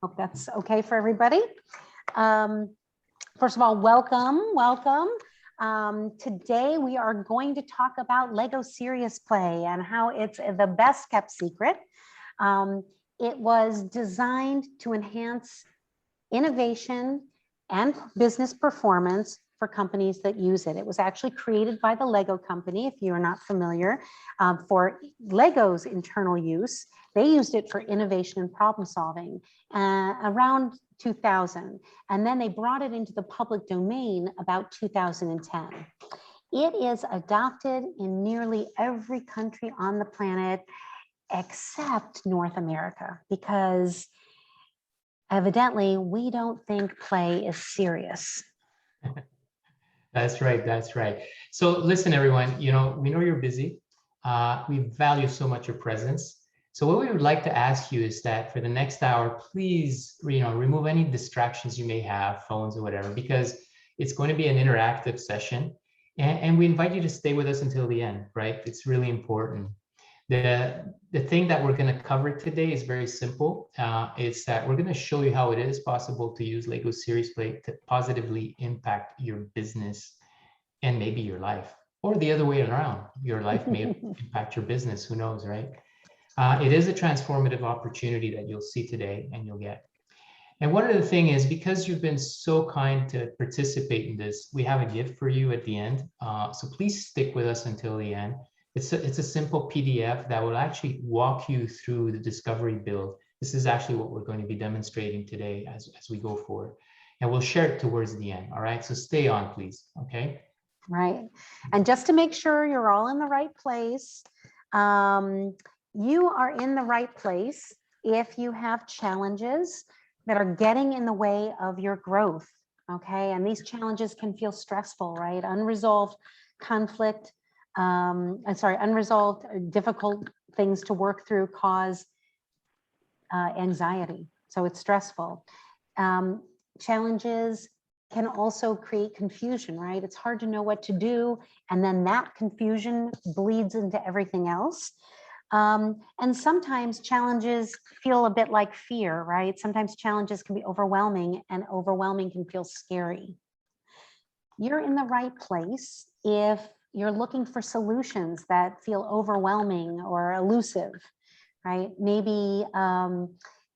Hope that's okay for everybody. First of all, welcome. Today we are going to talk about Lego Serious Play and how it's the best kept secret. It was designed to enhance innovation and business performance for companies that use it. It was actually created by the Lego company, if you are not familiar, for Lego's internal use. They used it for innovation and problem solving around 2000. And then they brought it into the public domain about 2010. It is adopted in nearly every country on the planet except North America, because evidently we don't think play is serious. That's right. That's right. So listen, everyone, we know you're busy. We value so much your presence. So what we would like to ask you is that for the next hour, please, remove any distractions you may have, phones or whatever, because it's going to be an interactive session. And we invite you to stay with us until the end, right? It's really important. The thing that we're going to cover today is very simple. It's that we're going to show you how it is possible to use Lego Serious Play to positively impact your business and maybe your life, or the other way around. Your life may impact your business. Who knows, right? It is a transformative opportunity that you'll see today and you'll get. And one other thing is, because you've been so kind to participate in this, we have a gift for you at the end. So please stick with us until the end. It's a simple PDF that will actually walk you through the discovery build. This is actually what we're going to be demonstrating today as we go forward. And we'll share it towards the end. All right, so stay on, please. Okay. Right. And just to make sure you're all in the right place, you are in the right place if you have challenges that are getting in the way of your growth. Okay. And these challenges can feel stressful, right? Unresolved conflict. Unresolved, difficult things to work through cause anxiety. So it's stressful. Challenges can also create confusion, right? It's hard to know what to do. And then that confusion bleeds into everything else. And sometimes challenges feel a bit like fear, right? Sometimes challenges can be overwhelming, and overwhelming can feel scary. You're in the right place if you're looking for solutions that feel overwhelming or elusive, right? Maybe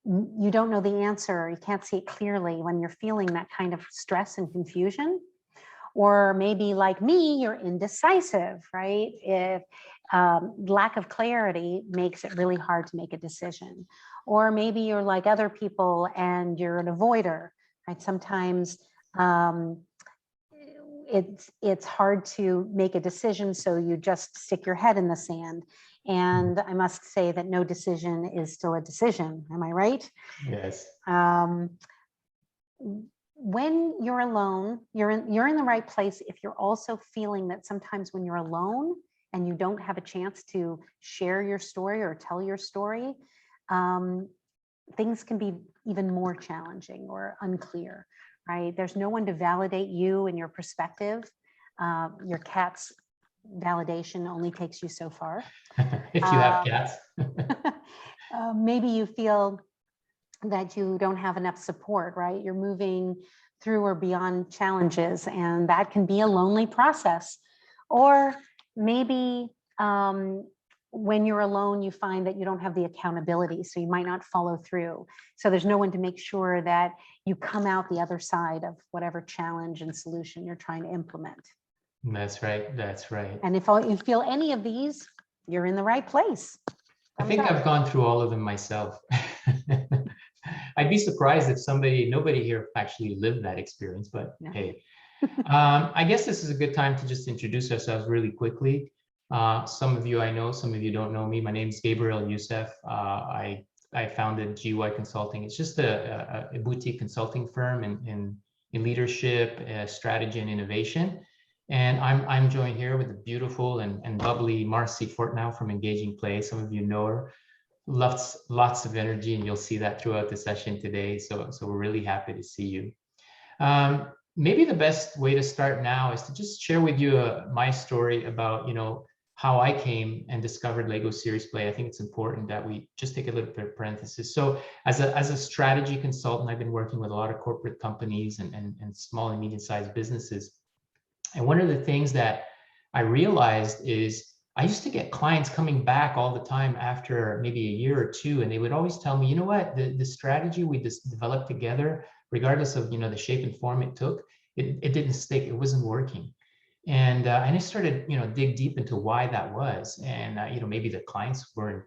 you don't know the answer, you can't see it clearly when you're feeling that kind of stress and confusion. Or maybe like me, you're indecisive, right? If lack of clarity makes it really hard to make a decision. Or maybe you're like other people and you're an avoider, right? Sometimes it's hard to make a decision, so you just stick your head in the sand. And I must say that no decision is still a decision. Am I right? Yes. When you're alone, you're in the right place if you're also feeling that sometimes when you're alone and you don't have a chance to share your story or tell your story, things can be even more challenging or unclear. Right? There's no one to validate you and your perspective. Your cat's validation only takes you so far. If you have cats. Maybe you feel that you don't have enough support, right? You're moving through or beyond challenges, and that can be a lonely process. Or maybe when you're alone, you find that you don't have the accountability, so you might not follow through. So there's no one to make sure that you come out the other side of whatever challenge and solution you're trying to implement. That's right. That's right. And if you feel any of these, you're in the right place. I think I've gone through all of them myself. I'd be surprised if nobody here actually lived that experience, but yeah. Hey, I guess this is a good time to just introduce ourselves really quickly. Some of you I know, some of you don't know me. My name is Gabriel Youssef. I founded GY Consulting. It's just a boutique consulting firm in leadership, strategy, and innovation. And I'm joined here with the beautiful and bubbly Marcy Fortnow from Engaging Play. Some of you know her. Lots of energy, and you'll see that throughout the session today. So we're really happy to see you. Maybe the best way to start now is to just share with you my story about how I came and discovered Lego Serious Play, I think it's important that we just take a little bit of parenthesis. So as a strategy consultant, I've been working with a lot of corporate companies and small and medium-sized businesses. And one of the things that I realized is I used to get clients coming back all the time after maybe a year or two, and they would always tell me, you know what, the strategy we just developed together, regardless of, you know, the shape and form it took, it didn't stick, it wasn't working. And I started, you know, dig deep into why that was. And, you know, maybe the clients weren't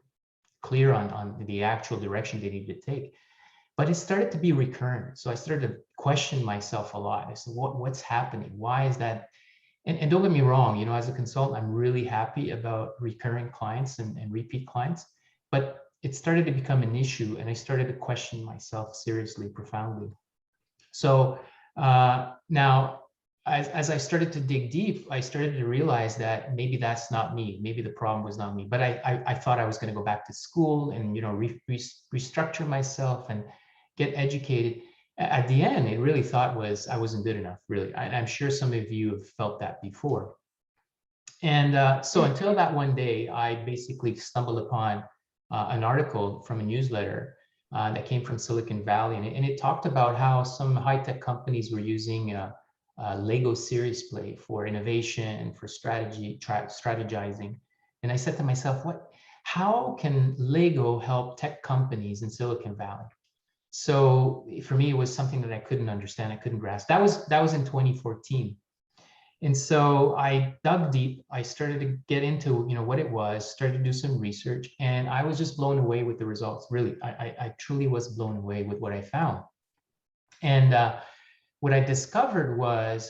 clear on the actual direction they needed to take, but it started to be recurrent. So I started to question myself a lot. I said, what's happening? Why is that? And don't get me wrong, you know, as a consultant, I'm really happy about recurring clients and repeat clients, but it started to become an issue, and I started to question myself seriously, profoundly. So now, as I started to dig deep, I started to realize that maybe that's not me. Maybe the problem was not me. But I thought I was going to go back to school and, you know, restructure myself and get educated. At the end, it really thought was I wasn't good enough, really. I'm sure some of you have felt that before. And so until that one day, I basically stumbled upon an article from a newsletter that came from Silicon Valley, and it talked about how some high-tech companies were using Lego Serious Play for innovation, for strategizing. And I said to myself, how can Lego help tech companies in Silicon Valley? So for me, it was something that I couldn't understand, I couldn't grasp. That was in 2014. And so I dug deep. I started to get into, you know, what it was, started to do some research, and I was just blown away with the results. Really, I truly was blown away with what I found. And what I discovered was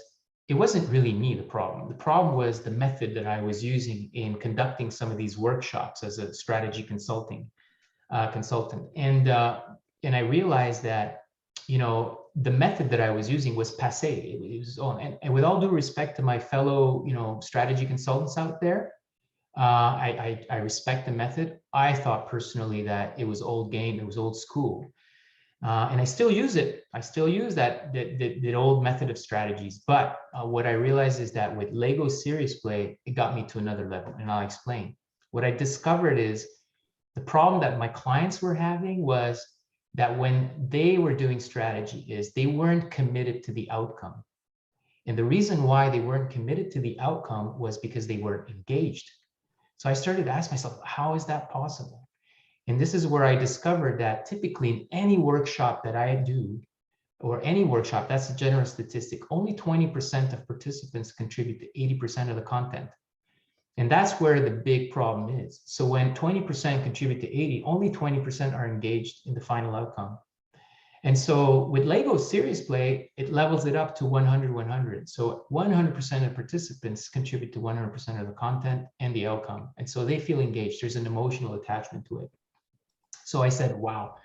it wasn't really me, the problem. The problem was the method that I was using in conducting some of these workshops as a strategy consultant. And I realized that, you know, the method that I was using was passé. It was and with all due respect to my fellow, you know, strategy consultants out there, I respect the method. I thought personally that it was old game, it was old school. And I still use it. I still use that old method of strategies. But what I realized is that with Lego Serious Play, it got me to another level, and I'll explain. What I discovered is the problem that my clients were having was that when they were doing strategy is they weren't committed to the outcome. And the reason why they weren't committed to the outcome was because they weren't engaged. So I started to ask myself, how is that possible? And this is where I discovered that typically in any workshop that I do, or any workshop, that's a general statistic, only 20% of participants contribute to 80% of the content. And that's where the big problem is. So when 20% contribute to 80, only 20% are engaged in the final outcome. And so with Lego Serious Play, it levels it up to 100-100. So 100% of participants contribute to 100% of the content and the outcome. And so they feel engaged. There's an emotional attachment to it. So I said, wow.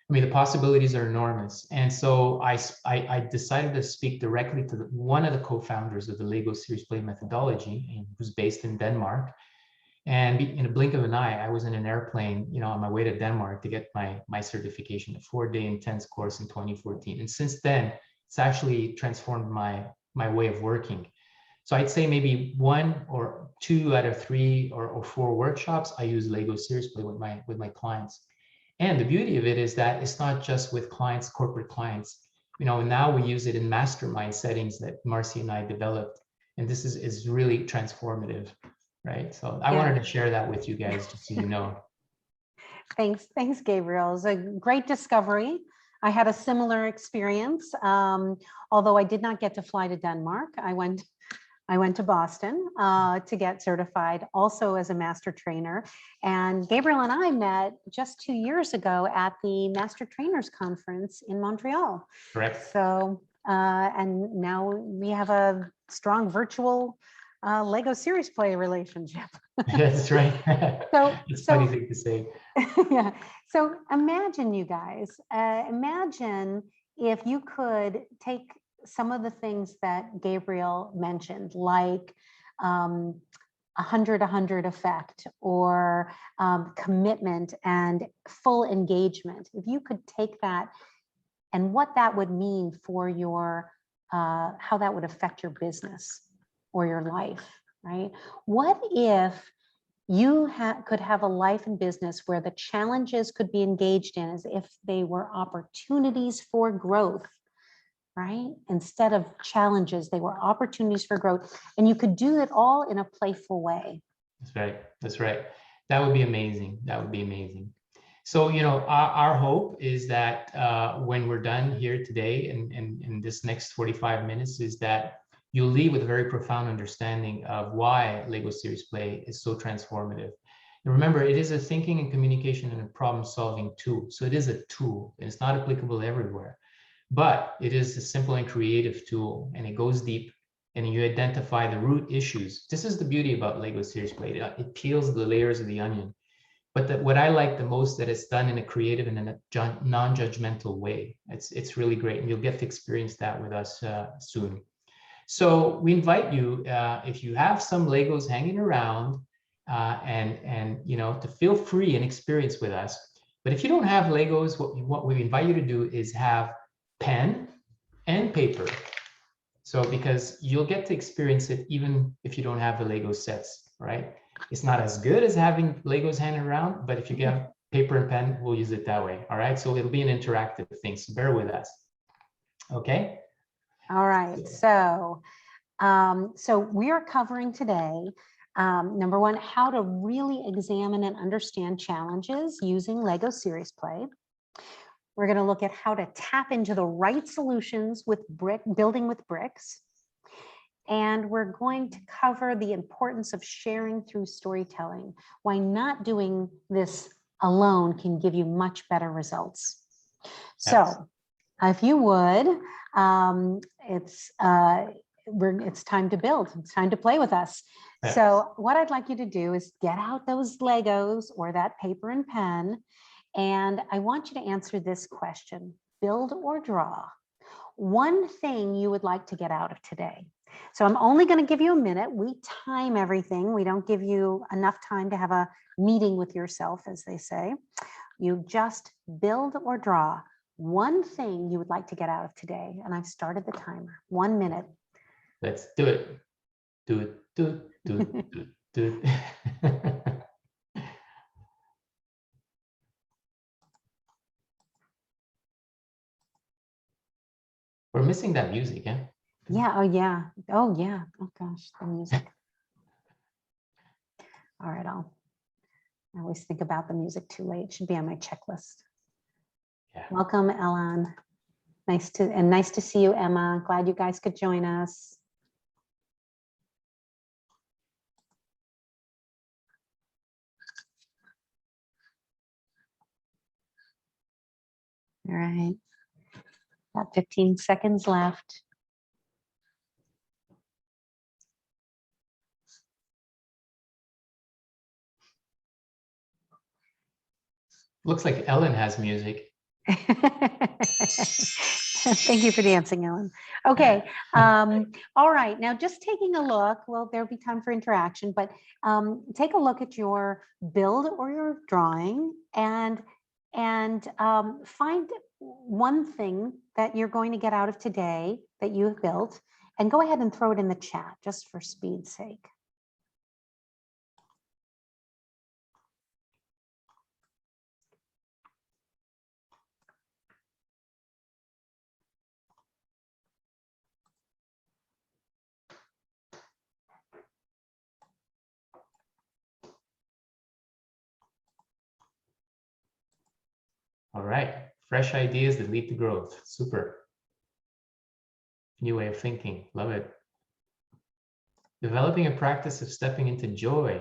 I mean, the possibilities are enormous. And so I decided to speak directly to one of the co-founders of the Lego Serious Play methodology, who's based in Denmark. And in a blink of an eye, I was in an airplane, you know, on my way to Denmark to get my certification, a 4-day intense course in 2014. And since then, it's actually transformed my way of working. So I'd say maybe 1 or 2 out of 3 or 4 workshops, I use Lego Serious Play with my clients. And the beauty of it is that it's not just with clients, corporate clients. You know, now we use it in mastermind settings that Marcy and I developed. And this is really transformative, right? So I wanted to share that with you guys, just so you know. Thanks, Gabriel. It was a great discovery. I had a similar experience, although I did not get to fly to Denmark. I went to Boston to get certified, also as a master trainer. And Gabriel and I met just 2 years ago at the Master Trainers Conference in Montreal. Correct. So, and now we have a strong virtual Lego Serious Play relationship. That's right. It's funny thing to say. Yeah. So imagine, you guys, imagine if you could take some of the things that Gabriel mentioned, like 100-100 effect, or commitment and full engagement. If you could take that and what that would mean for your, how that would affect your business or your life, right? What if You could have a life and business where the challenges could be engaged in as if they were opportunities for growth, right? Instead of challenges, they were opportunities for growth. And you could do it all in a playful way. That's right. That's right. That would be amazing. That would be amazing. So, you know, our hope is that when we're done here today and in this next 45 minutes is that you'll leave with a very profound understanding of why Lego Series Play is so transformative. And remember, it is a thinking and communication and a problem-solving tool. So it is a tool, and it's not applicable everywhere. But it is a simple and creative tool, and it goes deep, and you identify the root issues. This is the beauty about Lego Series Play. It peels the layers of the onion. But what I like the most that it's done in a creative and in a non-judgmental way. It's really great, and you'll get to experience that with us soon. So we invite you, if you have some Legos hanging around, and you know, to feel free and experience with us. But if you don't have Legos, what we invite you to do is have pen and paper. So because you'll get to experience it even if you don't have the Lego sets, right? It's not as good as having Legos hanging around, but if you get paper and pen, we'll use it that way. All right. So it'll be an interactive thing. So bear with us. Okay. All right. So we are covering today, number one, how to really examine and understand challenges using Lego Series Play. We're going to look at how to tap into the right solutions with building with bricks. And we're going to cover the importance of sharing through storytelling, why not doing this alone can give you much better results. Yes. So if you would, it's time to build. It's time to play with us. Yes. So what I'd like you to do is get out those Legos or that paper and pen. And I want you to answer this question: build or draw? One thing you would like to get out of today. So I'm only going to give you a minute. We time everything. We don't give you enough time to have a meeting with yourself, as they say. You just build or draw one thing you would like to get out of today. And I've started the timer. 1 minute. Let's do it. Do it, do it, do it, do it, do it. We're missing that music, yeah? Yeah, oh yeah. Oh yeah. Oh gosh, the music. All right, I always think about the music too late. It should be on my checklist. Yeah. Welcome, Ellen. Nice to see you, Emma. Glad you guys could join us. All right. About 15 seconds left. Looks like Ellen has music. Thank you for dancing, Ellen. Okay. All right. Now, just taking a look, well, there'll be time for interaction, but take a look at your build or your drawing and find one thing that you're going to get out of today that you have built, and go ahead and throw it in the chat just for speed's sake. All right, fresh ideas that lead to growth. Super. New way of thinking. Love it. Developing a practice of stepping into joy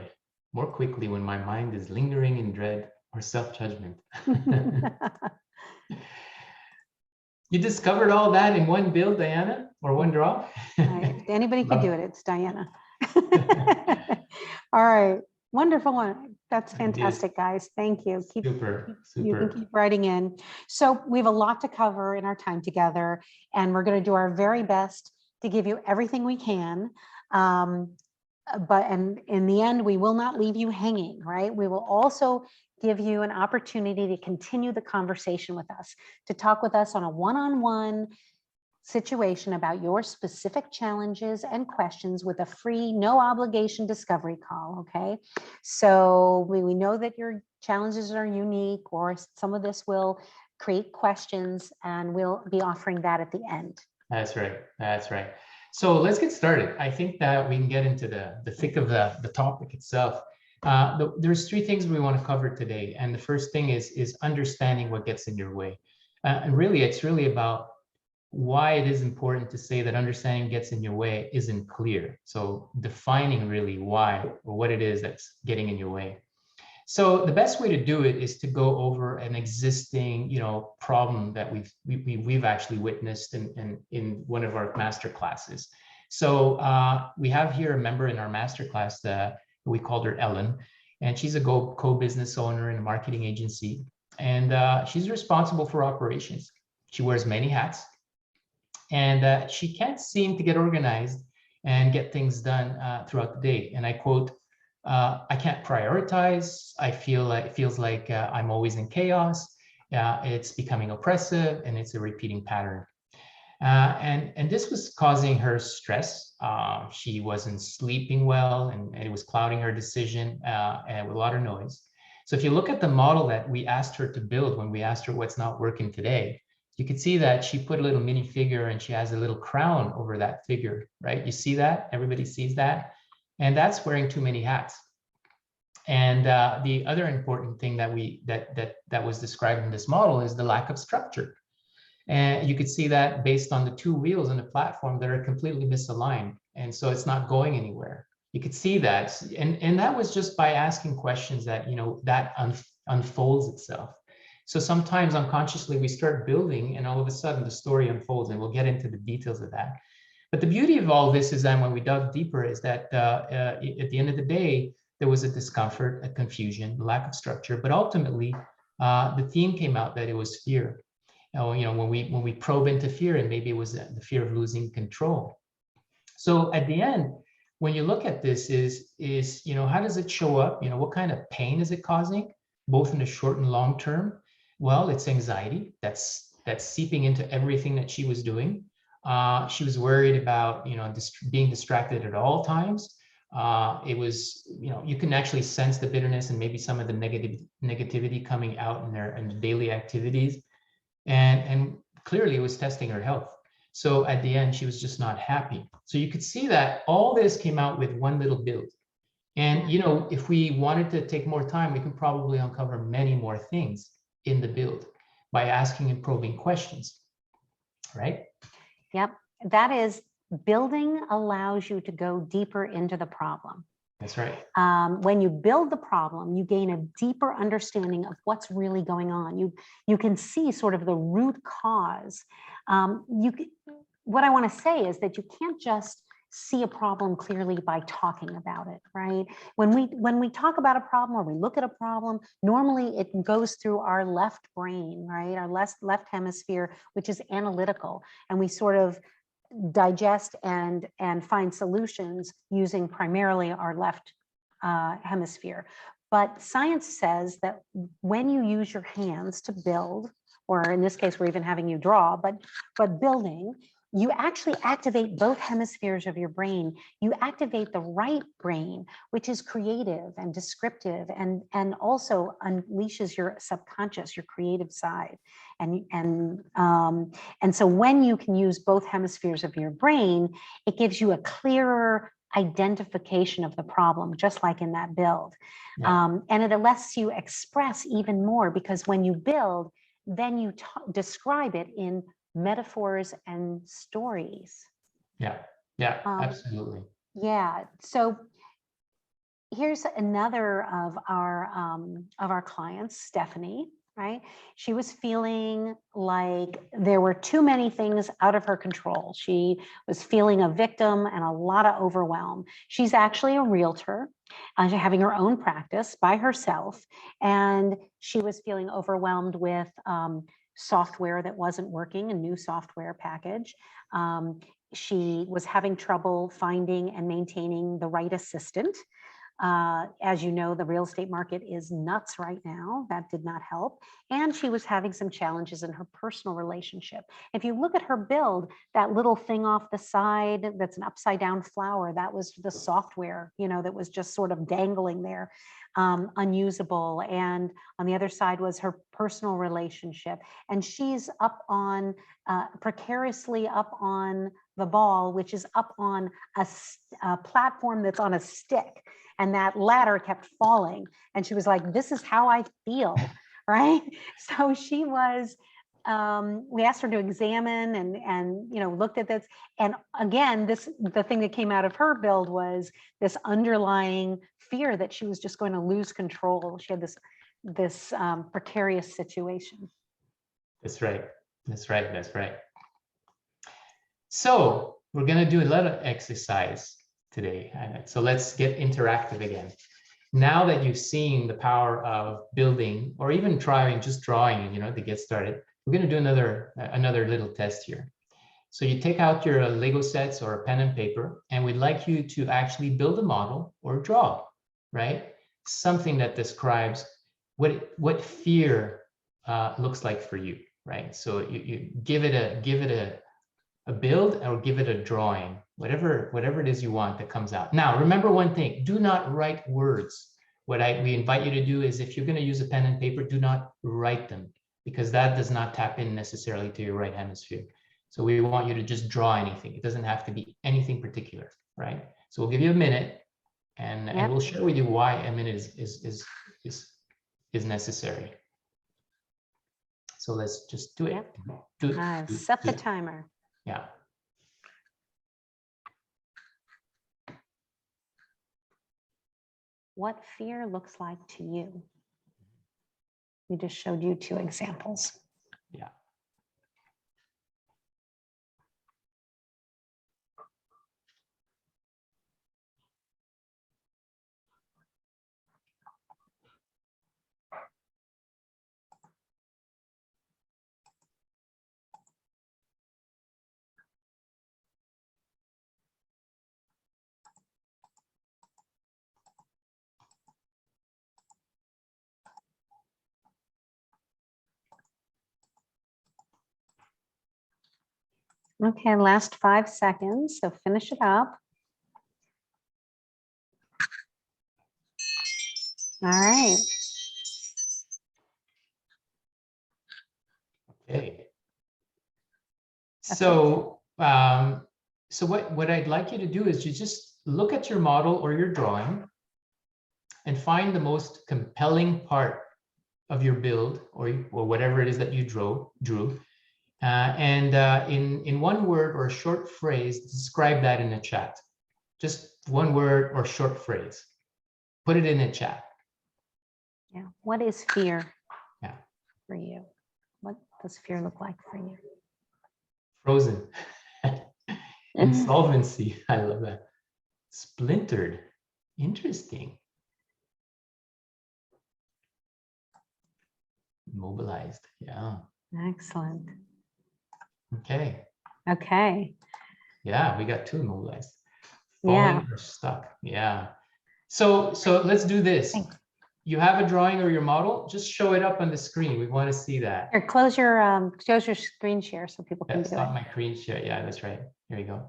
more quickly when my mind is lingering in dread or self-judgment. You discovered all that in one build, Diana, or one draw? If anybody can do it, it's Diana. All right. Wonderful one. That's fantastic, guys. Thank you. Super. You can keep writing in. So we have a lot to cover in our time together, and we're going to do our very best to give you everything we can. But in the end, we will not leave you hanging, right? We will also give you an opportunity to continue the conversation with us, to talk with us on a one-on-one, situation about your specific challenges and questions with a free, no obligation discovery call. Okay. So we know that your challenges are unique, or some of this will create questions, and we'll be offering that at the end. That's right. That's right. So let's get started. I think that we can get into the thick of the topic itself. There's three things we want to cover today. And the first thing is understanding what gets in your way. And really, it's really about why it is important to say that understanding gets in your way isn't clear. So defining really why or what it is that's getting in your way. So the best way to do it is to go over an existing, problem that we've actually witnessed in one of our master classes. So we have here a member in our master class that we called her Ellen, and she's a co-business owner in a marketing agency, and she's responsible for operations. She wears many hats, and she can't seem to get organized and get things done throughout the day. And I quote, I can't prioritize. I feel like it feels like I'm always in chaos. It's becoming oppressive, and it's a repeating pattern. And this was causing her stress. She wasn't sleeping well, and it was clouding her decision, and with a lot of noise. So if you look at the model that we asked her to build when we asked her what's not working today, you can see that she put a little mini figure, and she has a little crown over that figure, right? You see that? Everybody sees that? And that's wearing too many hats. And the other important thing that was described in this model is the lack of structure. And you could see that based on the two wheels on the platform that are completely misaligned. And so it's not going anywhere. You could see that. And that was just by asking questions that, unfolds itself. So sometimes unconsciously we start building, and all of a sudden the story unfolds, and we'll get into the details of that. But the beauty of all this is that when we dug deeper is that at the end of the day, there was a discomfort, a confusion, lack of structure, but ultimately the theme came out that it was fear. When we probe into fear, and maybe it was the fear of losing control. So at the end, when you look at this is how does it show up? What kind of pain is it causing, both in the short and long term? Well, it's anxiety that's seeping into everything that she was doing. She was worried about, being distracted at all times. It was, you can actually sense the bitterness and maybe some of the negativity coming out in their daily activities. And clearly it was testing her health. So at the end, she was just not happy. So you could see that all this came out with one little build. And, if we wanted to take more time, we can probably uncover many more things in the build by asking and probing questions, right? Yep. That is, building allows you to go deeper into the problem. That's right. When you build the problem, you gain a deeper understanding of what's really going on. You can see sort of the root cause. What I want to say is that you can't just see a problem clearly by talking about it, right? When we talk about a problem or we look at a problem, normally it goes through our left brain, right? Our left hemisphere, which is analytical, and we sort of digest and find solutions using primarily our left hemisphere. But science says that when you use your hands to build, or in this case, we're even having you draw, but building, you actually activate both hemispheres of your brain. You activate the right brain, which is creative and descriptive, and also unleashes your subconscious, your creative side. And so when you can use both hemispheres of your brain, it gives you a clearer identification of the problem, just like in that build. Yeah. And it lets you express even more, because when you build, then you describe it in metaphors and stories. Yeah, absolutely. Yeah. So here's another of our clients, Stephanie, right? She was feeling like there were too many things out of her control. She was feeling a victim and a lot of overwhelm. She's actually a realtor, having her own practice by herself. And she was feeling overwhelmed with software that wasn't working, a new software package. She was having trouble finding and maintaining the right assistant. As you know, the real estate market is nuts right now. That did not help. And she was having some challenges in her personal relationship. If you look at her build, that little thing off the side, that's an upside down flower, that was the software, you know, that was just sort of dangling there, unusable. And on the other side was her personal relationship. And she's up on, precariously up on the ball, which is up on a platform that's on a stick. And that ladder kept falling. And she was like, this is how I feel, right? So she was, we asked her to examine and you know, looked at this. And again, the thing that came out of her build was this underlying fear that she was just going to lose control. She had this precarious situation. That's right. That's right. That's right. So we're going to do a little exercise today. So let's get interactive again. Now that you've seen the power of building or even trying, just drawing, you know, to get started, we're going to do another little test here. So you take out your Lego sets or a pen and paper, and we'd like you to actually build a model or draw, right? Something that describes what fear looks like for you, right? So you give it a build or give it a drawing, whatever it is you want that comes out. Now, remember one thing, do not write words. What we invite you to do is, if you're going to use a pen and paper, do not write them, because that does not tap in necessarily to your right hemisphere. So we want you to just draw anything. It doesn't have to be anything particular, right? So we'll give you a minute, and we'll share with you why a minute is necessary. So let's just do it. Set the timer. Yeah. What fear looks like to you? We just showed you 2 examples. Yeah. Okay, last 5 seconds, so finish it up. All right. Okay. So, so what I'd like you to do is you just look at your model or your drawing and find the most compelling part of your build or whatever it is that you drew. In one word or a short phrase, describe that in the chat. Just one word or short phrase. Put it in the chat. Yeah. What is fear? Yeah. For you? What does fear look like for you? Frozen. Insolvency. I love that. Splintered. Interesting. Mobilized. Yeah. Excellent. Okay. Okay. Yeah, we got 2 immobilized. Falling or stuck. Yeah. So let's do this. Thanks. You have a drawing or your model, just show it up on the screen. We want to see that. Here, close your screen share so people can do it. Stop my screen share. Yeah, that's right. Here we go.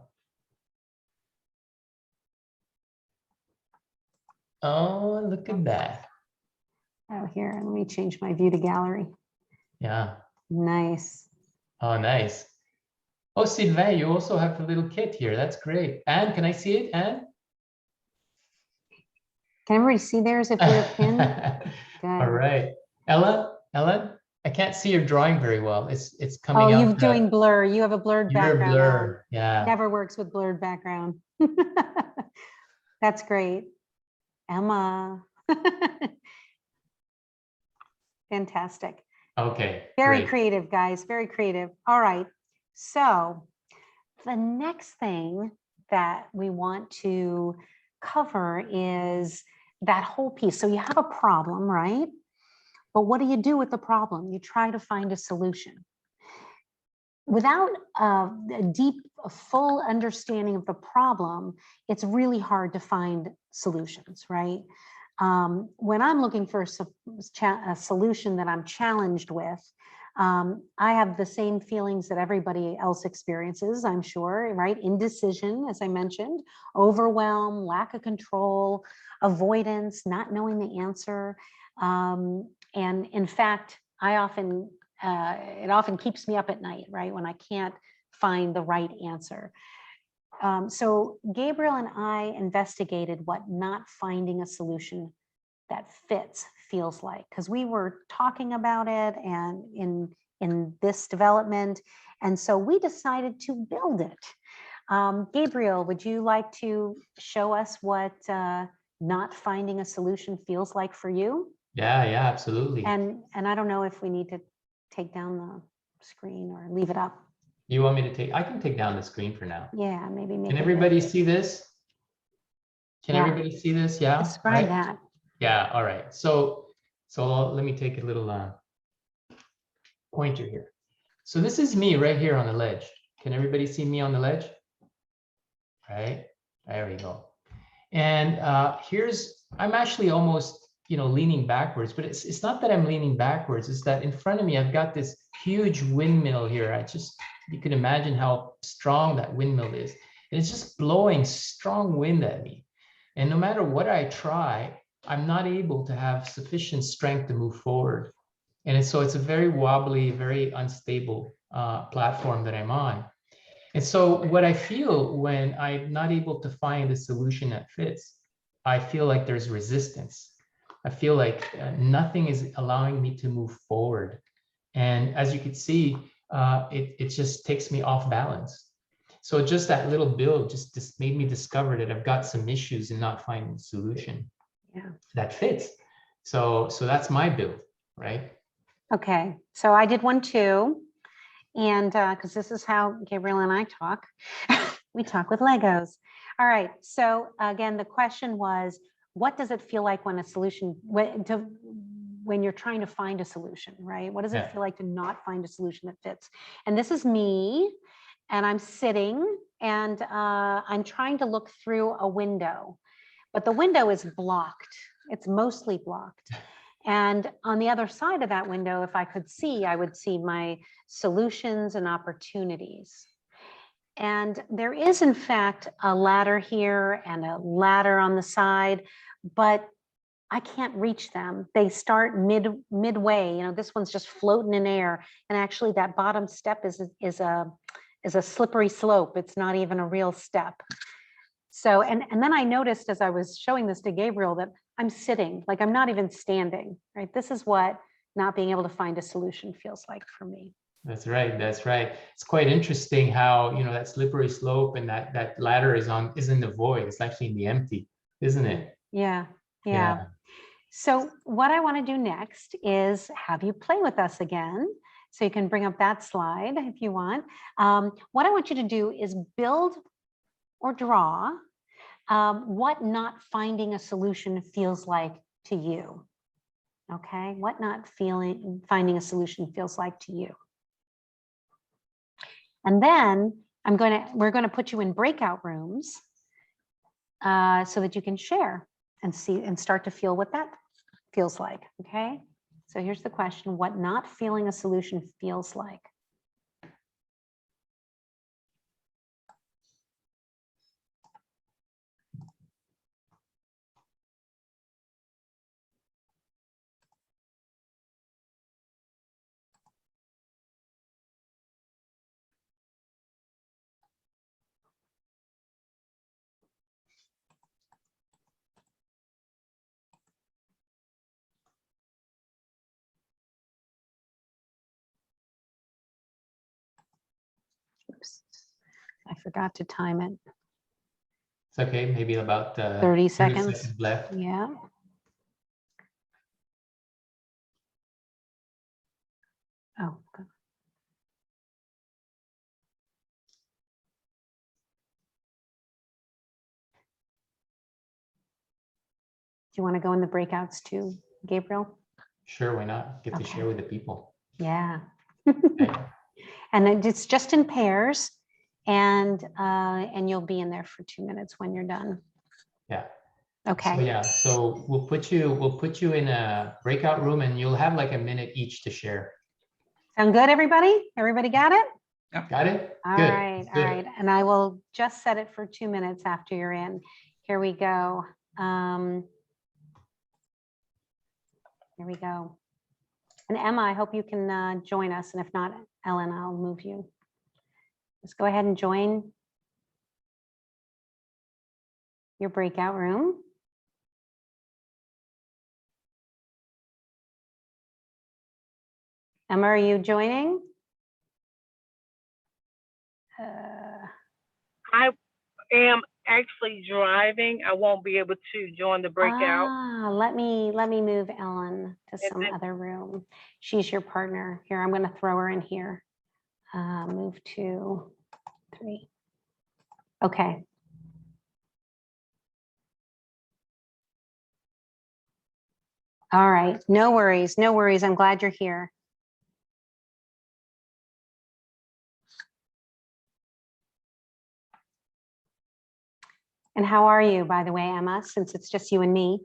Oh, look at that. Oh, here, let me change my view to gallery. Yeah. Nice. Oh, nice. Oh, Sylvain, you also have a little kit here. That's great. Anne, can I see it, Anne? Can everybody see theirs if you're pinned? All right. Ellen, I can't see your drawing very well. It's coming out. Oh, you're doing blur. You have a blurred background. Blur. Yeah. Never works with blurred background. That's great. Emma. Fantastic. Okay. Very great. creative, guys. Very creative. All right. So the next thing that we want to cover is that whole piece. So you have a problem, right? But what do you do with the problem? You try to find a solution. Without a deep, full understanding of the problem, it's really hard to find solutions, right? When I'm looking for a solution that I'm challenged with, I have the same feelings that everybody else experiences, I'm sure, right? Indecision, as I mentioned, overwhelm, lack of control, avoidance, not knowing the answer. And in fact, it often keeps me up at night, right? When I can't find the right answer. So Gabriel and I investigated what not finding a solution that fits feels like, because we were talking about it and in this development. And so we decided to build it. Gabriel, would you like to show us what not finding a solution feels like for you? Yeah, absolutely. And I don't know if we need to take down the screen or leave it up. You want me to take, I can take down the screen for now. Yeah, maybe make Can it everybody big. see this? Can everybody see this? Yeah. Describe right? that. Yeah, all right. So let me take a little pointer here. So this is me right here on the ledge. Can everybody see me on the ledge? Right, there we go. And I'm actually almost, leaning backwards, but it's not that I'm leaning backwards. It's that in front of me, I've got this huge windmill here. You can imagine how strong that windmill is. And it's just blowing strong wind at me. And no matter what I try, I'm not able to have sufficient strength to move forward. And so it's a very wobbly, very unstable platform that I'm on. And so what I feel when I'm not able to find a solution that fits, I feel like there's resistance. I feel like nothing is allowing me to move forward. And as you can see, it just takes me off balance. So just that little build just made me discover that I've got some issues in not finding a solution that fits. So that's my build, right? Okay, so I did one too. And because this is how Gabriel and I talk, we talk with Legos. All right, so again, the question was, what does it feel like when when you're trying to find a solution, right? What does it feel like to not find a solution that fits? And this is me, and I'm sitting, and I'm trying to look through a window, but the window is blocked. It's mostly blocked. And on the other side of that window, if I could see, I would see my solutions and opportunities. And there is, in fact, a ladder here and a ladder on the side, but I can't reach them. They start midway. This one's just floating in air. And actually that bottom step is a slippery slope. It's not even a real step. So, and then I noticed as I was showing this to Gabriel that I'm sitting, like I'm not even standing, right? This is what not being able to find a solution feels like for me. That's right. That's right. It's quite interesting how, that slippery slope and that ladder is in the void. It's actually in the empty, isn't it? Yeah. So what I want to do next is have you play with us again. So you can bring up that slide if you want. What I want you to do is build or draw what not finding a solution feels like to you. Okay, what not finding a solution feels like to you. And then we're going to put you in breakout rooms so that you can share and see and start to feel what that feels like. Okay, so here's the question: what not feeling a solution feels like. Oops, I forgot to time it. It's okay, maybe about 30 seconds left. Yeah. Oh, good. Do you want to go in the breakouts too, Gabriel? Sure, why not? Get to share with the people. Yeah. And it's just in pairs, and you'll be in there for 2 minutes when you're done. Yeah. Okay. So yeah, so we'll put you in a breakout room and you'll have like a minute each to share. Sound good, everybody? Everybody got it? Yep. Got it? All Good. right, all Good. right. And I will just set it for 2 minutes after you're in. Here we go. Here we go. And Emma, I hope you can join us. And if not, Ellen, I'll move you. Just go ahead and join your breakout room. Emma, are you joining? I am actually driving. I won't be able to join the breakout. Let me move Ellen to And some then- other room. She's your partner. Here, I'm going to throw her in here. Move to 3. Okay. All right. No worries. No worries. I'm glad you're here. And how are you, by the way, Emma, since it's just you and me?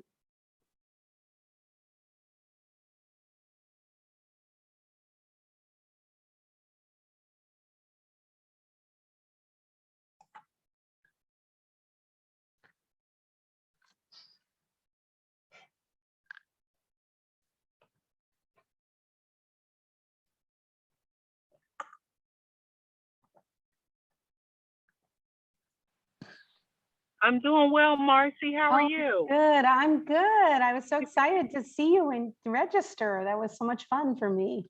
I'm doing well, Marcy. How are Oh, you? Good. I'm good. I was so excited to see you and register. That was so much fun for me.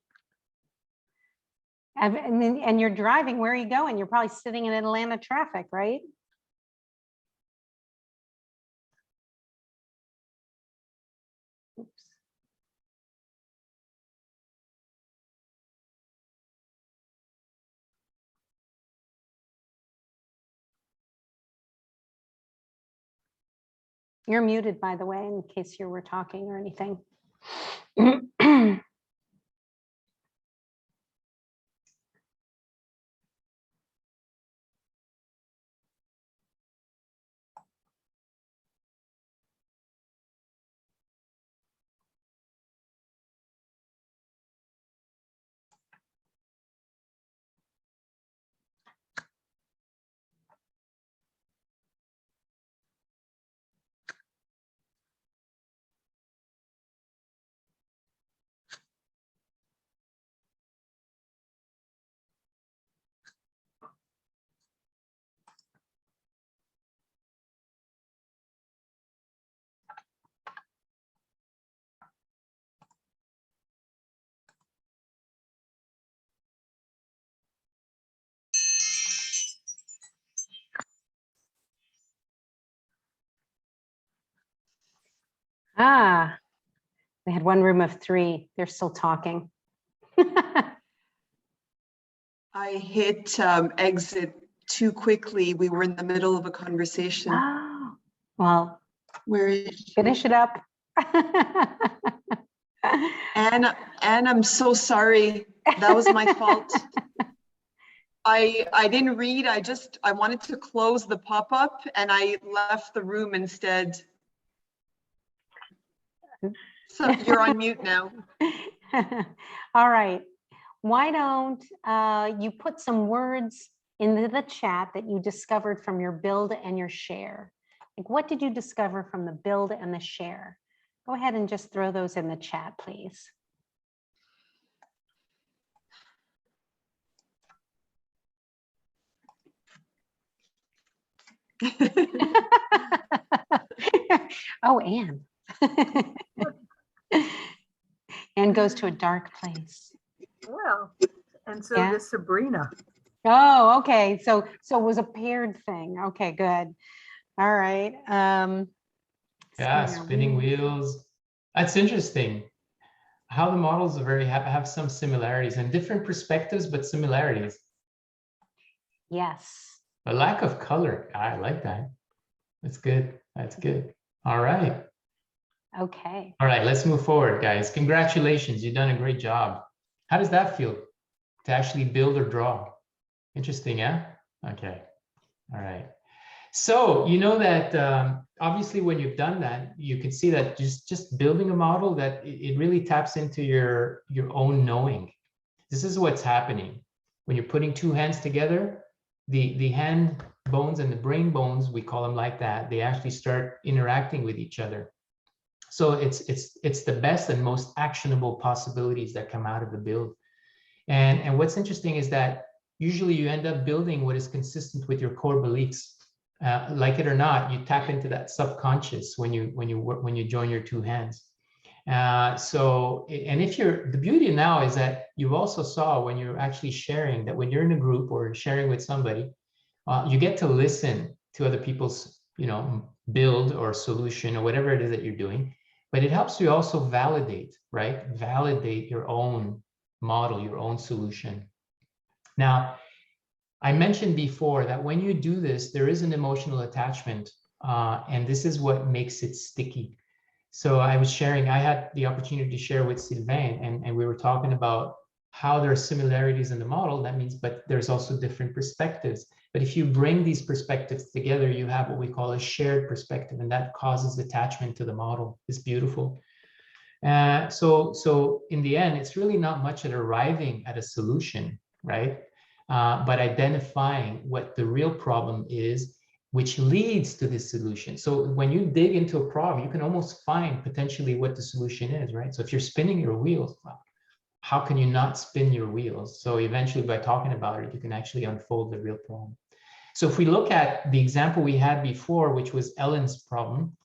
And you're driving. Where are you going? You're probably sitting in Atlanta traffic, right? Oops. You're muted, by the way, in case you were talking or anything. We had one room of 3. They're still talking. I hit exit too quickly. We were in the middle of a conversation. Oh, well, Where is finish it up. Anne, I'm so sorry. That was my fault. I didn't read. I wanted to close the pop-up and I left the room instead. So you're on mute now. All right. Why don't you put some words into the chat that you discovered from your build and your share? Like, what did you discover from the build and the share? Go ahead and just throw those in the chat, please. Oh, Anne. Anne goes to a dark place. Well, and so Yeah. does Sabrina. Oh, okay. So it was a paired thing. Okay, good. All right. Yeah, spinning wheels. That's interesting. How the models are have some similarities and different perspectives, but similarities. Yes. A lack of color. I like that. That's good. That's good. All right. Okay. All right, let's move forward, guys. Congratulations. You've done a great job. How does that feel to actually build or draw? Interesting, yeah? Okay. All right. So you know that obviously when you've done that, you can see that just building a model that it really taps into your own knowing. This is what's happening when you're putting two hands together. The hand bones and the brain bones, we call them like that, they actually start interacting with each other. So it's the best and most actionable possibilities that come out of the build. And what's interesting is that usually you end up building what is consistent with your core beliefs. Like it or not, you tap into that subconscious when you join your two hands. And if the beauty now is that you also saw when you're actually sharing that when you're in a group or sharing with somebody, you get to listen to other people's, build or solution or whatever it is that you're doing, but it helps you also validate, right? Validate your own model, your own solution. Now, I mentioned before that when you do this, there is an emotional attachment, and this is what makes it sticky. So I had the opportunity to share with Sylvain, and we were talking about how there are similarities in the model. That means, but there's also different perspectives. But if you bring these perspectives together, you have what we call a shared perspective, and that causes attachment to the model. It's beautiful. So in the end, it's really not much at arriving at a solution, right? But identifying what the real problem is, which leads to this solution. So when you dig into a problem, you can almost find potentially what the solution is, right? So if you're spinning your wheels, how can you not spin your wheels? So eventually by talking about it, you can actually unfold the real problem. So if we look at the example we had before, which was Ellen's problem,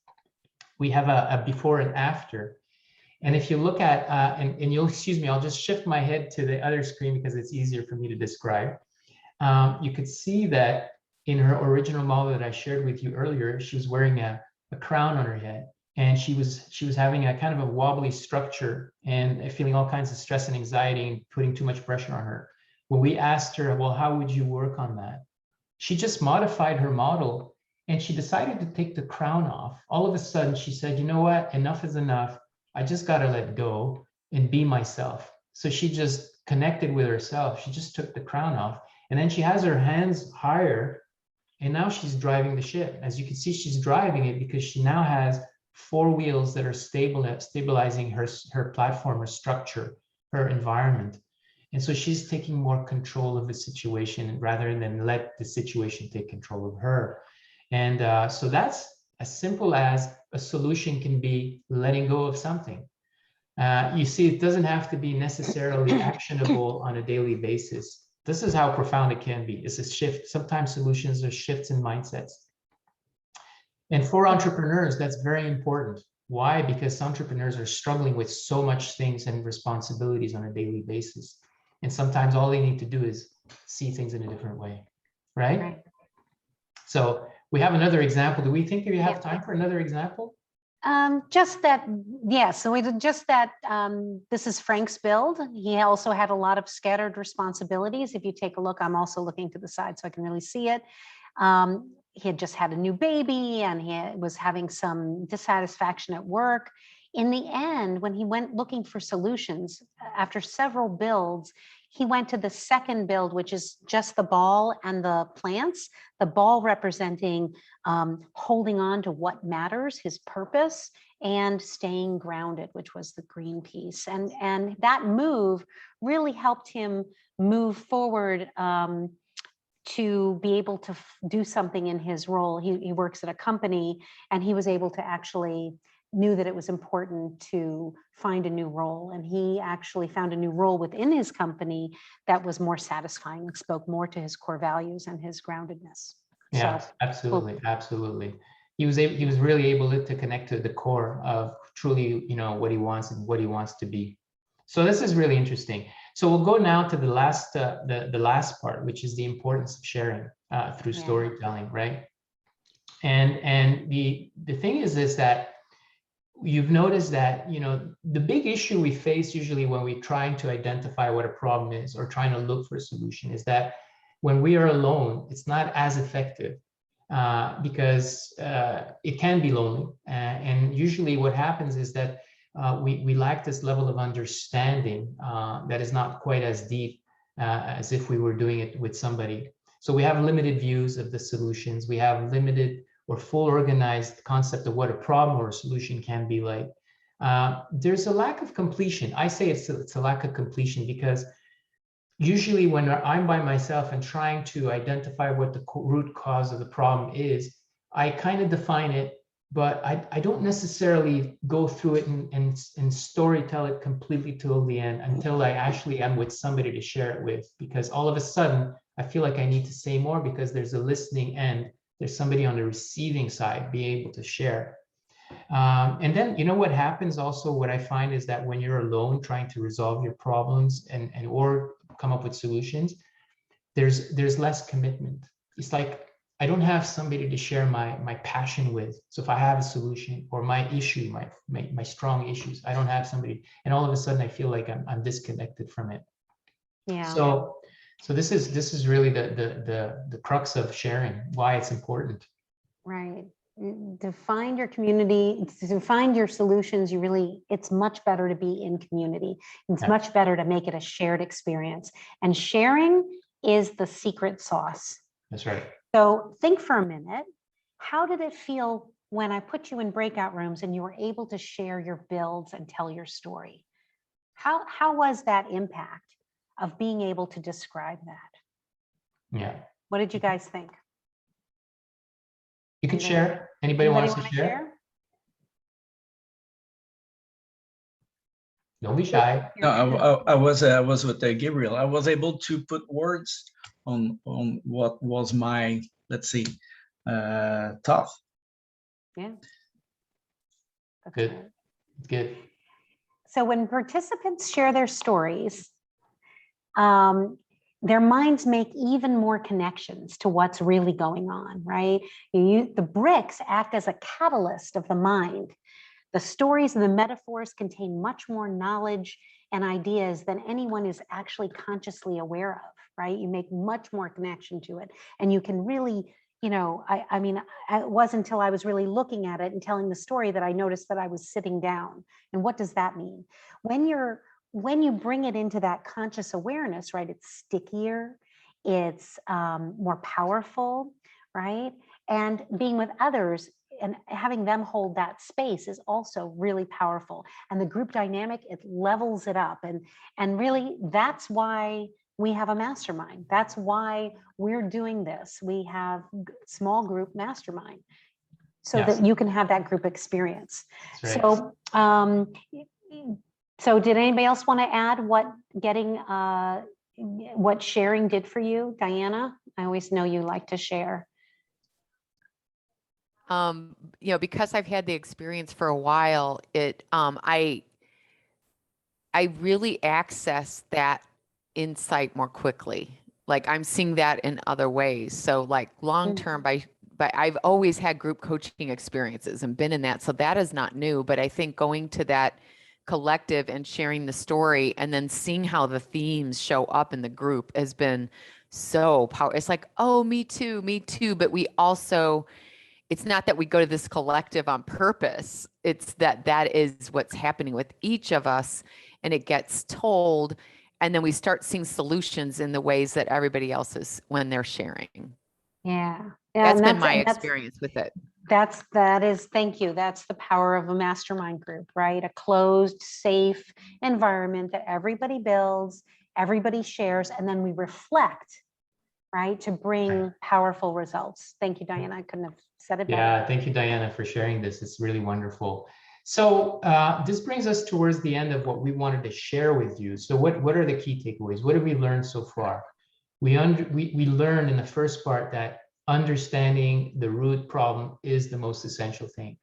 we have a before and after. And if you look at, and you'll excuse me, I'll just shift my head to the other screen because it's easier for me to describe. You could see that in her original model that I shared with you earlier, she was wearing a crown on her head, and she was having a kind of a wobbly structure and feeling all kinds of stress and anxiety and putting too much pressure on her. When we asked her, well, how would you work on that? She just modified her model and she decided to take the crown off. All of a sudden she said, you know what, enough is enough. I just got to let go and be myself. So she just connected with herself. She just took the crown off, and then she has her hands higher, and now she's driving the ship. As you can see, she's driving it because she now has 4 wheels that are stabilizing her platform, her structure, her environment. And so she's taking more control of the situation rather than let the situation take control of her. And so that's as simple as a solution can be letting go of something. You see, it doesn't have to be necessarily actionable on a daily basis. This is how profound it can be. It's a shift. Sometimes solutions are shifts in mindsets. And for entrepreneurs, that's very important. Why? Because entrepreneurs are struggling with so much things and responsibilities on a daily basis. And sometimes all they need to do is see things in a different way, right? So we have another example. Do we think we have time for another example? Just that, yeah, so we did just that, this is Frank's build. He also had a lot of scattered responsibilities. If you take a look, I'm also looking to the side so I can really see it. He had just had a new baby and he was having some dissatisfaction at work. In the end, when he went looking for solutions, after several builds, he went to the second build, which is just the ball and the plants, the ball representing holding on to what matters, his purpose, and staying grounded, which was the green piece. And that move really helped him move forward to be able to do something in his role. He works at a company, and he was able to actually knew that it was important to find a new role. And he actually found a new role within his company that was more satisfying and spoke more to his core values and his groundedness. Yeah, so, absolutely, absolutely. He was really able to connect to the core of truly, what he wants and what he wants to be. So this is really interesting. So we'll go now to the last part, which is the importance of sharing through storytelling, right? And the thing is that you've noticed that, the big issue we face usually when we're trying to identify what a problem is or trying to look for a solution is that when we are alone, it's not as effective because it can be lonely. And usually what happens is that we lack this level of understanding that is not quite as deep as if we were doing it with somebody. So we have limited views of the solutions. We have limited or full organized concept of what a problem or a solution can be like. There's a lack of completion. I say it's a lack of completion because usually when I'm by myself and trying to identify what the root cause of the problem is, I kind of define it, but I don't necessarily go through it and story tell it completely till the end until I actually am with somebody to share it with, because all of a sudden I feel like I need to say more because there's a listening end. There's somebody on the receiving side being able to share. And then, you know, what happens also, what I find is that when you're alone trying to resolve your problems and or come up with solutions, there's less commitment. It's like, I don't have somebody to share my passion with. So if I have a solution or my issue, my strong issues, I don't have somebody, and all of a sudden I feel like I'm disconnected from it. Yeah. So this is really the crux of sharing, why it's important. Right. To find your community, to find your solutions, it's much better to be in community. It's much better to make it a shared experience. And sharing is the secret sauce. That's right. So think for a minute, how did it feel when I put you in breakout rooms and you were able to share your builds and tell your story? How was that impact of being able to describe that? Yeah. What did you guys think? You can share. Anybody wants to wanna share? Don't be shy. No, I was with Gabriel. I was able to put words on what was my, let's see, thought. Yeah. That's Good. right. Good. So when participants share their stories, their minds make even more connections to what's really going on, right? The bricks act as a catalyst of the mind. The stories and the metaphors contain much more knowledge and ideas than anyone is actually consciously aware of, right? You make much more connection to it. And you can really, you know, I mean, it wasn't until I was really looking at it and telling the story that I noticed that I was sitting down. And what does that mean? When you bring it into that conscious awareness, right, it's stickier, it's more powerful, right? And being with others and having them hold that space is also really powerful. And the group dynamic, it levels it up. And really, that's why we have a mastermind. That's why we're doing this. We have small group mastermind so that you can have that group experience. Right. So did anybody else want to add what sharing did for you, Diana? I always know you like to share. You know, because I've had the experience for a while, I really access that insight more quickly. Like I'm seeing that in other ways. So like long-term but I've always had group coaching experiences and been in that. So that is not new, but I think going to that collective and sharing the story and then seeing how the themes show up in the group has been so powerful. It's like, oh, me too. But we also, it's not that we go to this collective on purpose. It's that is what's happening with each of us, and it gets told. And then we start seeing solutions in the ways that everybody else is when they're sharing. Yeah. That's been my experience with it. Thank you. That's the power of a mastermind group, right? A closed, safe environment that everybody builds, everybody shares, and then we reflect, right? To bring powerful results. Thank you, Diana. I couldn't have said it better. Yeah, thank you, Diana, for sharing this. It's really wonderful. So this brings us towards the end of what we wanted to share with you. So what are the key takeaways? What have we learned so far? We learned in the first part that understanding the root problem is the most essential thing.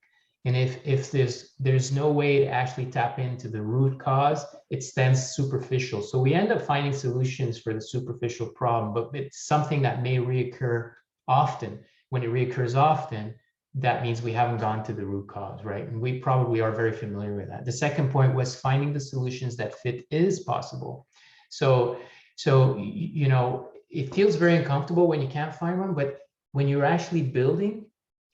And if there's no way to actually tap into the root cause, it stands superficial. So we end up finding solutions for the superficial problem, but it's something that may reoccur often. When it reoccurs often, that means we haven't gone to the root cause, right? And we probably are very familiar with that. The second point was finding the solutions that fit is possible. So you know, it feels very uncomfortable when you can't find one, but when you're actually building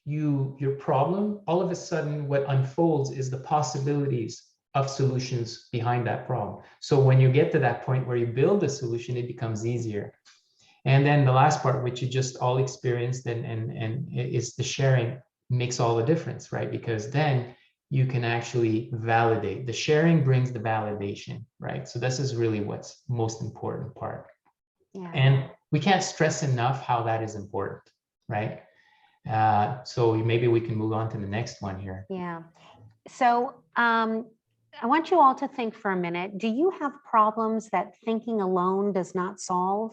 your problem, all of a sudden what unfolds is the possibilities of solutions behind that problem. So when you get to that point where you build a solution, it becomes easier. And then the last part, which you just all experienced, and is the sharing makes all the difference, right? Because then you can actually validate. The sharing brings the validation, right? So this is really what's most important part. Yeah. And we can't stress enough how that is important, right? So maybe we can move on to the next one here. Yeah. So I want you all to think for a minute. Do you have problems that thinking alone does not solve?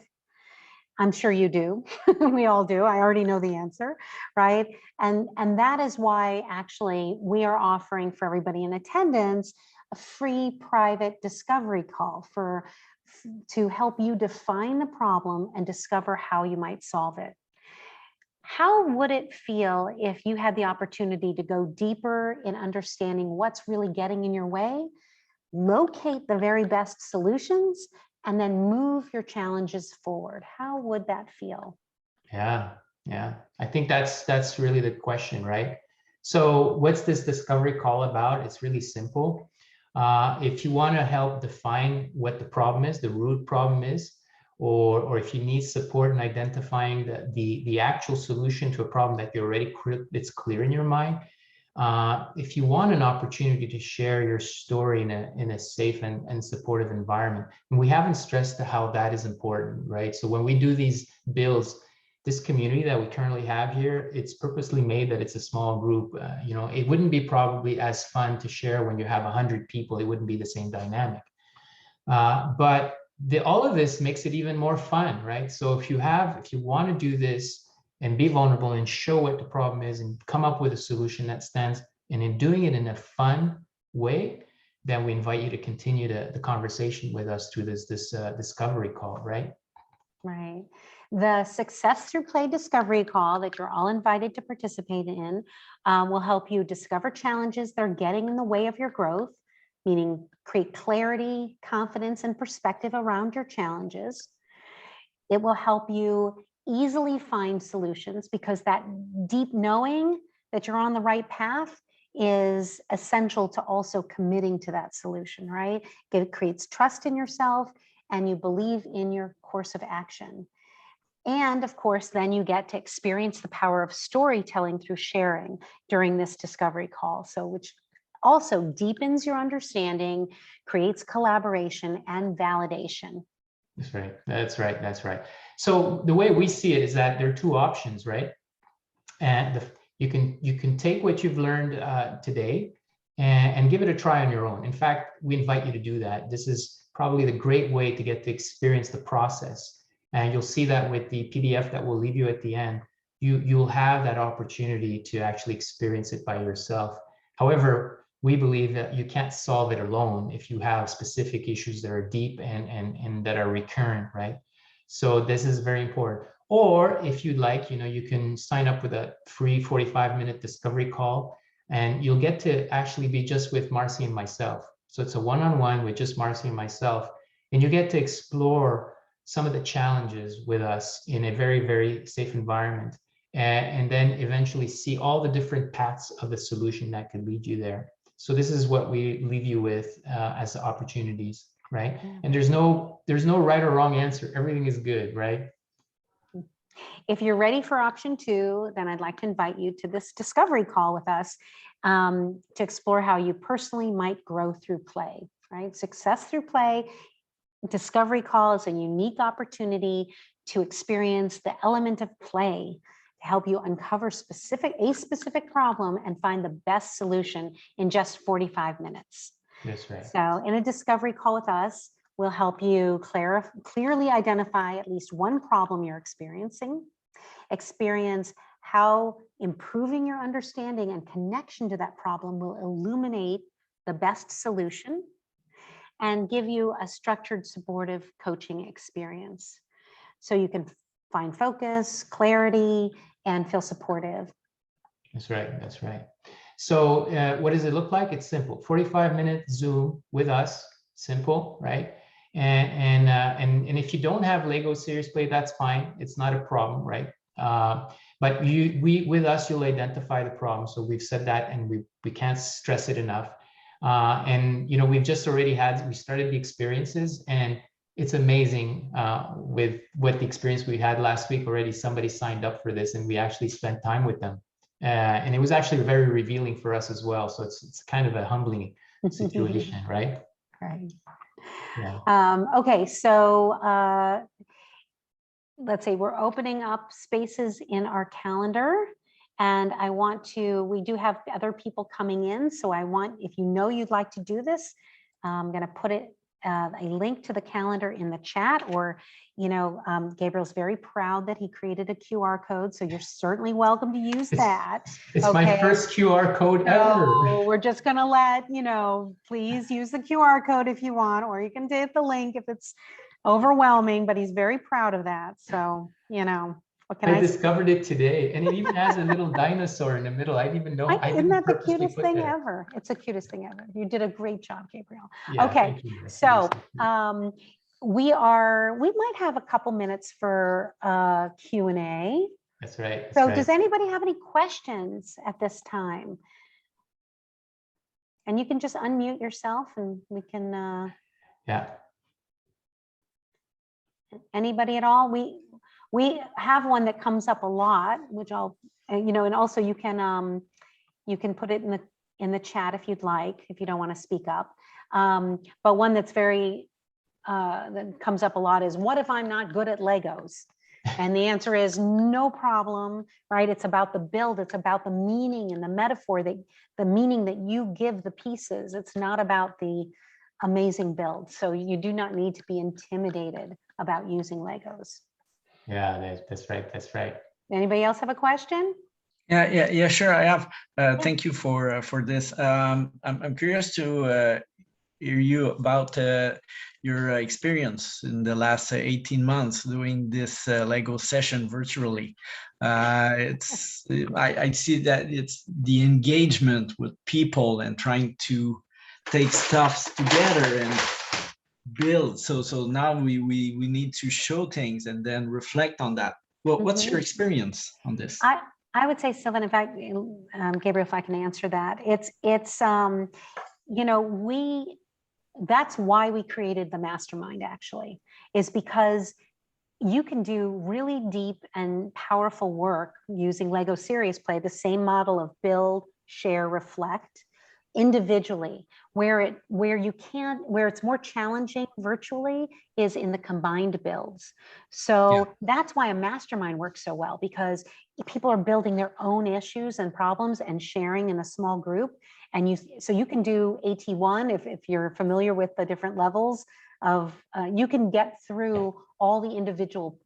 I'm sure you do. We all do. I already know the answer, right? And that is why actually we are offering for everybody in attendance a free private discovery call to help you define the problem and discover how you might solve it. How would it feel if you had the opportunity to go deeper in understanding what's really getting in your way, locate the very best solutions, and then move your challenges forward? How would that feel? Yeah. I think that's really the question, right? So what's this discovery call about? It's really simple. If you want to help define what the problem is, the root problem is, or if you need support in identifying the actual solution to a problem that you're already it's clear in your mind, if you want an opportunity to share your story in a safe and supportive environment, and we haven't stressed how that is important, right? So when we do these builds, this community that we currently have here, it's purposely made that it's a small group. It wouldn't be probably as fun to share when you have 100 people. It wouldn't be the same dynamic. But all of this makes it even more fun, right? So if you want to do this and be vulnerable and show what the problem is and come up with a solution that stands, and in doing it in a fun way, then we invite you to continue the conversation with us through this discovery call, right? Right. The Success Through Play discovery call that you're all invited to participate in will help you discover challenges that are getting in the way of your growth, meaning create clarity, confidence, and perspective around your challenges. It will help you easily find solutions because that deep knowing that you're on the right path is essential to also committing to that solution, right? It creates trust in yourself and you believe in your course of action. And of course, then you get to experience the power of storytelling through sharing during this discovery call. So which also deepens your understanding, creates collaboration and validation. That's right. So the way we see it is that there are two options, right? And you can take what you've learned today and give it a try on your own. In fact, we invite you to do that. This is probably the great way to get to experience the process. And you'll see that with the PDF that we'll leave you at the end, you'll have that opportunity to actually experience it by yourself. However, we believe that you can't solve it alone if you have specific issues that are deep and that are recurrent, right? So this is very important. Or if you'd like, you can sign up with a free 45-minute discovery call, and you'll get to actually be just with Marcy and myself. So it's a one-on-one with just Marcy and myself, and you get to explore some of the challenges with us in a very, very safe environment, and then eventually see all the different paths of the solution that could lead you there. So this is what we leave you with as opportunities, right? And there's no right or wrong answer. Everything is good, right? If you're ready for option 2, then I'd like to invite you to this discovery call with us to explore how you personally might grow through play, right? Success Through Play discovery call is a unique opportunity to experience the element of play to help you uncover a specific problem and find the best solution in just 45 minutes. That's right. So in a discovery call with us, we'll help you clearly identify at least one problem you're experiencing, experience how improving your understanding and connection to that problem will illuminate the best solution, and give you a structured, supportive coaching experience. So you can find focus, clarity, and feel supportive. That's right. So what does it look like? It's simple. 45-minute Zoom with us, simple, right? And if you don't have Lego Serious Play, that's fine. It's not a problem, right? But with us, you'll identify the problem. So we've said that, and we can't stress it enough. And we've just we started the experiences, and it's amazing with what the experience we had last week already. Somebody signed up for this and we actually spent time with them. And it was actually very revealing for us as well. So it's kind of a humbling situation, right? Right. Yeah. Okay, so let's say we're opening up spaces in our calendar. And we do have other people coming in. So if you know you'd like to do this, I'm going to put a link to the calendar in the chat, or, Gabriel's very proud that he created a QR code. So you're certainly welcome to use that. It's my first QR code ever. So we're just going to let, please use the QR code if you want, or you can hit the link if it's overwhelming, but he's very proud of that. So, what can I discovered it today, and it even has a little dinosaur in the middle. I didn't even know. Isn't that the cutest thing ever? It's the cutest thing ever. You did a great job, Gabriel. Yeah, okay, so we might have a couple minutes for Q&A. That's right. So does anybody have any questions at this time? And you can just unmute yourself and we can. Yeah. Anybody at all? We have one that comes up a lot, which I'll, and also you can put it in the chat if you'd like, if you don't want to speak up. But one that's that comes up a lot is, what if I'm not good at Legos? And the answer is no problem, right? It's about the build. It's about the meaning and the metaphor, the meaning that you give the pieces. It's not about the amazing build. So you do not need to be intimidated about using Legos. Yeah, that's right. That's right. Anybody else have a question? Yeah, sure. I have. Thank you for this. I'm curious to hear you about your experience in the last 18 months doing this Lego session virtually. I see that it's the engagement with people and trying to take stuffs together and build. So now we need to show things and then reflect on that. Well, what's your experience on this? I would say, Sylvan, in fact, Gabriel, if I can answer that, that's why we created the mastermind, actually, is because you can do really deep and powerful work using Lego Serious Play, the same model of build, share, reflect, individually. Where it's more challenging virtually is in the combined builds. So that's why a mastermind works so well, because people are building their own issues and problems and sharing in a small group. And you can do AT1 if you're familiar with the different levels of, you can get through all the individual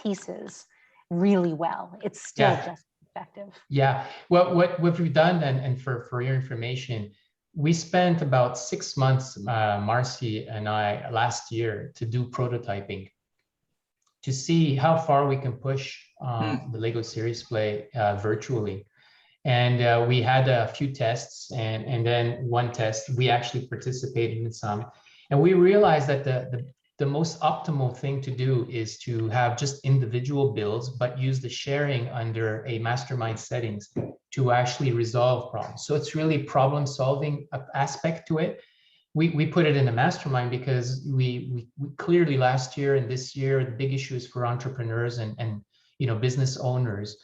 pieces really well. It's still just effective. Yeah. Well, what we've done, and for your information, we spent about 6 months, Marcy and I, last year to do prototyping, to see how far we can push the Lego Serious Play virtually. And we had a few tests, and then one test, we actually participated in some. And we realized that the most optimal thing to do is to have just individual builds, but use the sharing under a mastermind settings to actually resolve problems. So it's really problem solving aspect to it. We put it in a mastermind because we clearly last year and this year, the big issue is for entrepreneurs and business owners.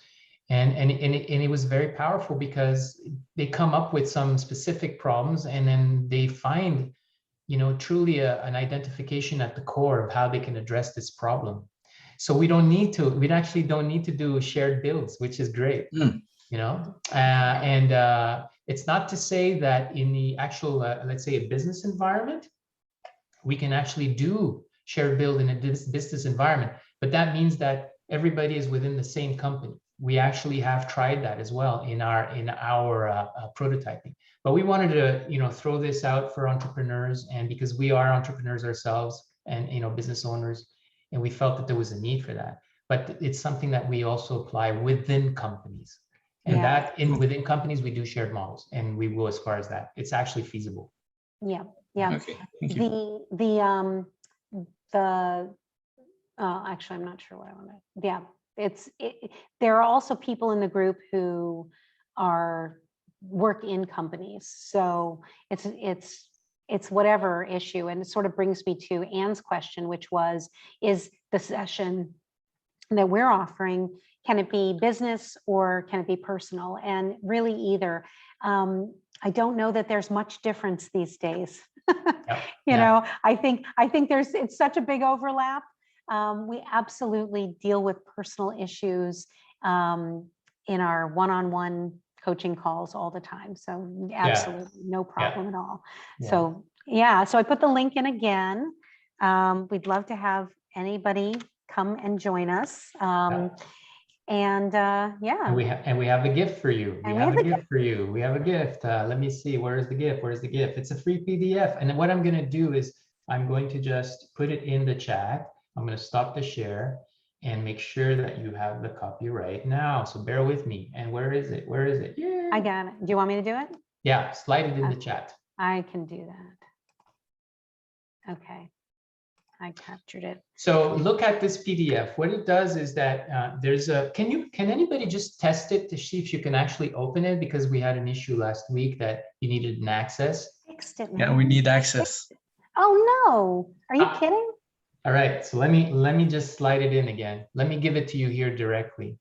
And it was very powerful because they come up with some specific problems and then they find, truly an identification at the core of how they can address this problem. So we actually don't need to do shared builds, which is great, it's not to say that in the actual, let's say, a business environment, we can actually do shared build in a business environment, but that means that everybody is within the same company. We actually have tried that as well in our prototyping. But we wanted to, throw this out for entrepreneurs, and because we are entrepreneurs ourselves and business owners, and we felt that there was a need for that. But it's something that we also apply within companies, and within companies we do shared models, and we will as far as that. It's actually feasible. Yeah. Okay. Thank you. Actually, I'm not sure what I want to. Yeah. There are also people in the group who work in companies, so it's it's whatever issue. And it sort of brings me to Anne's question, which was, is the session that we're offering, can it be business or can it be personal? And really either. I don't know that there's much difference these days. You know, I think it's such a big overlap. We absolutely deal with personal issues in our one-on-one coaching calls all the time. So absolutely no problem at all. So so I put the link in again. We'd love to have anybody come and join us. And we have a gift for you. We have a gift for you. We have a gift. Let me see. Where's the gift? Where's the gift? It's a free PDF. And then what I'm going to do is I'm going to just put it in the chat. I'm going to stop the share and make sure that you have the copy right now. So bear with me. And where is it? Where is it? Yeah. I got it. Do you want me to do it? Yeah, slide it in the chat. I can do that. Okay. I captured it. So look at this PDF. What it does is that there's a, can anybody just test it to see if you can actually open it? Because we had an issue last week that you needed an access. Fixed it. Yeah, we need access. Oh no, are you kidding? All right, so let me just slide it in again. Let me give it to you here directly.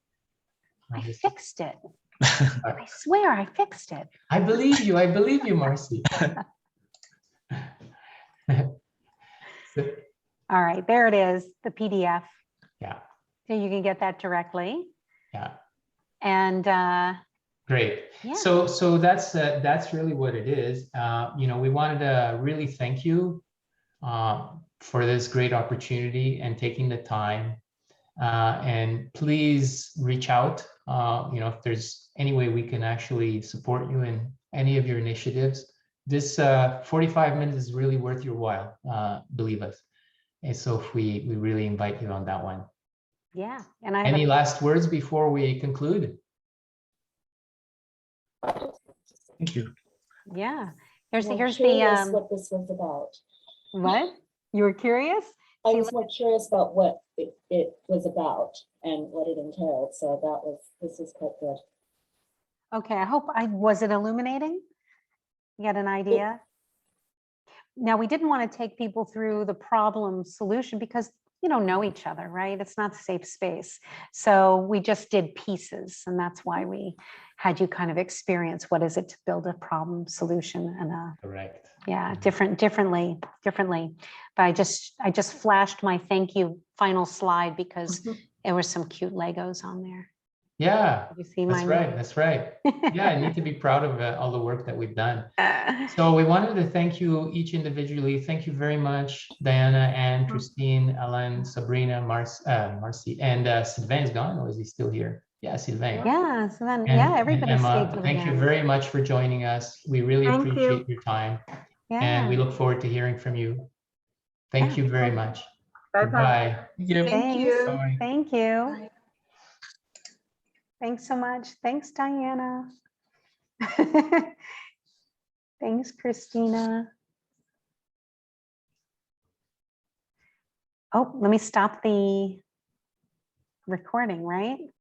I fixed it. I swear I fixed it. I believe you, Marcy. All right, there it is, the PDF. Yeah. So you can get that directly. Yeah. And great. Yeah. So that's really what it is. You know, we wanted to really thank you for this great opportunity and taking the time. And please reach out. You know, if there's any way we can actually support you in any of your initiatives. This 45 minutes is really worth your while, believe us. And so if we really invite you on that one. Yeah. And any last words before we conclude? Thank you. Yeah. Here's what this was about. What? You were curious? I was more curious about what it was about and what it entailed. So this is quite good. Okay. Was it illuminating? You got an idea? Now, we didn't want to take people through the problem solution because you don't know each other, right? It's not a safe space. So we just did pieces, and that's why we had you kind of experience what is it to build a problem solution and correct. Yeah, differently. But I just flashed my thank you final slide because there were some cute Legos on there. Yeah, you see that's right. That's right. Yeah, I need to be proud of all the work that we've done. So we wanted to thank you each individually. Thank you very much, Diana, Anne, Christine, Ellen, Sabrina, Marcy, and Sylvain's gone, or is he still here? Yeah, Sylvain. Yeah, Sylvain. And, yeah, everybody and Emma, stayed till thank the you end. very much for joining us. We really appreciate your time. Yeah. And we look forward to hearing from you. Thank you very much. Bye-bye. Goodbye. Thank you. Bye. Thank you. Bye. Thanks so much. Thanks, Diana. Thanks, Christina. Oh, let me stop the recording, right?